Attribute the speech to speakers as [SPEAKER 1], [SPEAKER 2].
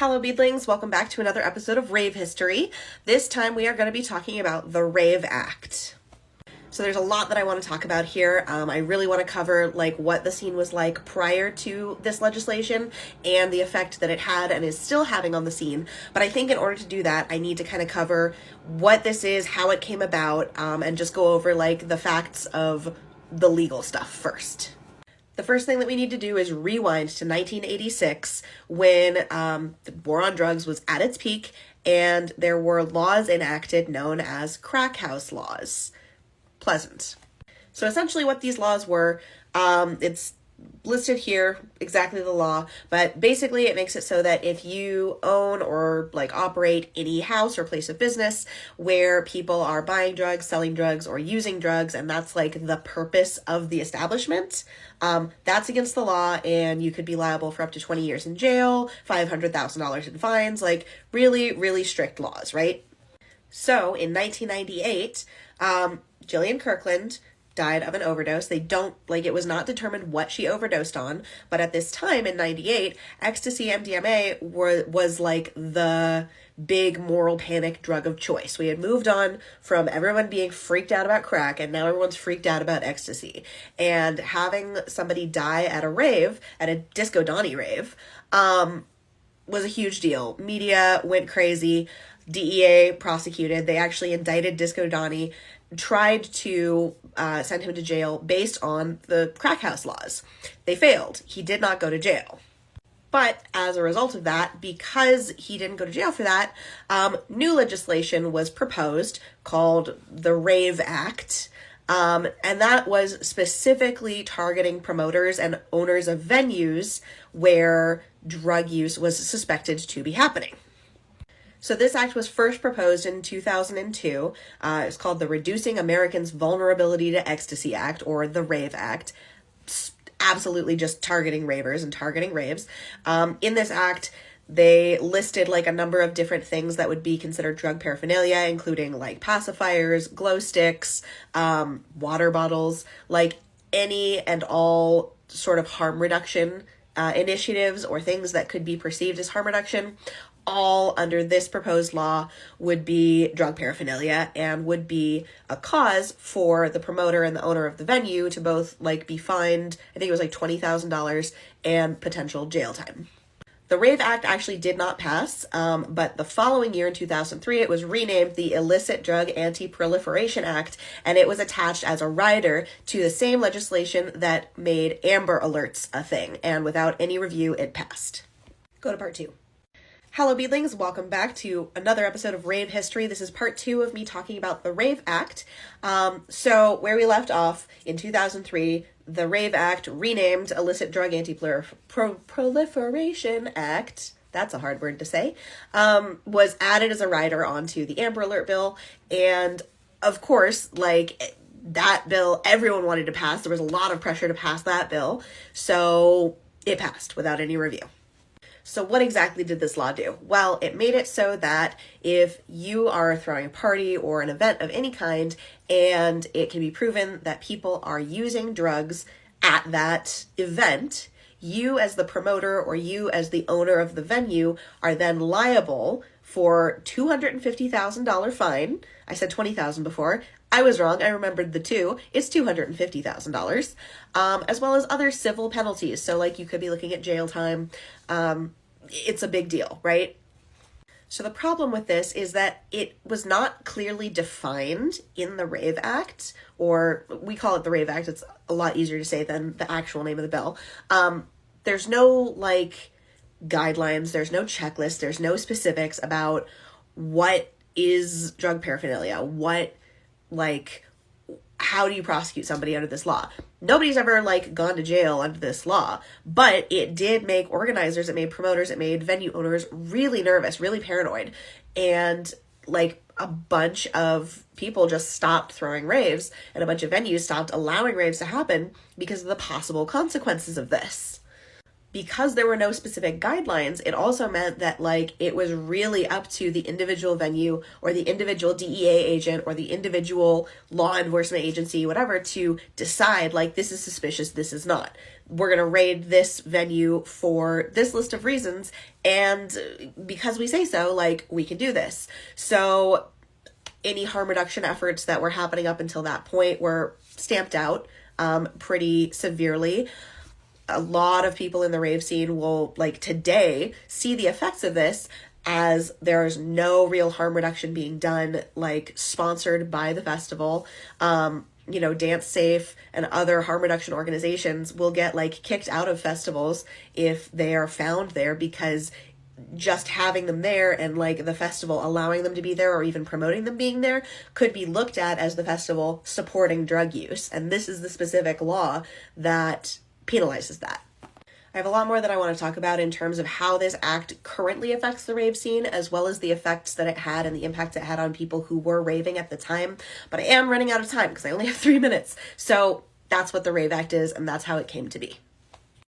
[SPEAKER 1] Hello beadlings, welcome back to another episode of Rave History. This time we are going to be talking about the Rave Act. So there's a lot that I want to talk about here. I really want to cover what the scene was like prior to this legislation and the effect that it had and is still having on the scene. But I think in order to do that, I need to kind of cover what this is, how it came about, and just go over the facts of the legal stuff first. The first thing that we need to do is rewind to 1986 when the war on drugs was at its peak and there were laws enacted known as crack house laws. Pleasant. So essentially what these laws were, it's listed here, exactly the law, but basically it makes it so that if you own or operate any house or place of business where people are buying drugs, selling drugs, or using drugs, and that's the purpose of the establishment, that's against the law and you could be liable for up to 20 years in jail, $500,000 in fines, really, really strict laws, right? So in 1998, Gillian Kirkland died of an overdose. It was not determined what she overdosed on, but at this time in 98, ecstasy MDMA was the big moral panic drug of choice. We had moved on from everyone being freaked out about crack, and now everyone's freaked out about ecstasy. And having somebody die at a rave, at a Disco Donnie rave, was a huge deal. Media went crazy. DEA prosecuted. They actually indicted Disco Donnie, tried to send him to jail based on the crack house laws. They failed. He did not go to jail. But as a result of that, because he didn't go to jail for that, new legislation was proposed called the Rave Act. And that was specifically targeting promoters and owners of venues where drug use was suspected to be happening. So this act was first proposed in 2002. It's called the Reducing Americans' Vulnerability to Ecstasy Act, or the Rave Act. It's absolutely just targeting ravers and targeting raves. In this act, they listed a number of different things that would be considered drug paraphernalia, including pacifiers, glow sticks, water bottles, any and all sort of harm reduction initiatives or things that could be perceived as harm reduction. All under this proposed law would be drug paraphernalia and would be a cause for the promoter and the owner of the venue to both be fined, I think it was $20,000 and potential jail time. The Rave Act actually did not pass, but the following year in 2003, it was renamed the Illicit Drug Anti-Proliferation Act, and it was attached as a rider to the same legislation that made Amber Alerts a thing, and without any review, it passed. Go to part 2. Hello beadlings, welcome back to another episode of Rave History. This is part 2 of me talking about the Rave Act. So where we left off in 2003, the Rave Act, renamed Illicit Drug Anti-Proliferation Act, that's a hard word to say, was added as a rider onto the Amber Alert bill. And of course, that bill, everyone wanted to pass. There was a lot of pressure to pass that bill. So it passed without any review. So what exactly did this law do? Well, it made it so that if you are throwing a party or an event of any kind, and it can be proven that people are using drugs at that event, you as the promoter or you as the owner of the venue are then liable for $250,000 fine. I said $20,000 before. I was wrong. I remembered the two. It's $250,000, as well as other civil penalties. So you could be looking at jail time. It's a big deal, right? So the problem with this is that it was not clearly defined in the Rave Act, or we call it the Rave Act. It's a lot easier to say than the actual name of the bill. There's no guidelines. There's no checklist. There's no specifics about what is drug paraphernalia, how do you prosecute somebody under this law? Nobody's ever gone to jail under this law, but it did make organizers, it made promoters, it made venue owners really nervous, really paranoid. And a bunch of people just stopped throwing raves and a bunch of venues stopped allowing raves to happen because of the possible consequences of this. Because there were no specific guidelines, it also meant that it was really up to the individual venue or the individual DEA agent or the individual law enforcement agency, whatever, to decide this is suspicious, this is not. we're going to raid this venue for this list of reasons, and because we say so, like, we can do this. So any harm reduction efforts that were happening up until that point were stamped out pretty severely. A lot of people in the rave scene will, like, today see the effects of this, as there's no real harm reduction being done, like, sponsored by the festival. Dance Safe and other harm reduction organizations will get, like, kicked out of festivals if they are found there, because just having them there and, like, the festival allowing them to be there or even promoting them being there could be looked at as the festival supporting drug use. And this is the specific law that penalizes that. I have a lot more that I want to talk about in terms of how this act currently affects the rave scene, as well as the effects that it had and the impact it had on people who were raving at the time. But I am running out of time because I only have 3 minutes. So that's what the Rave Act is, and that's how it came to be.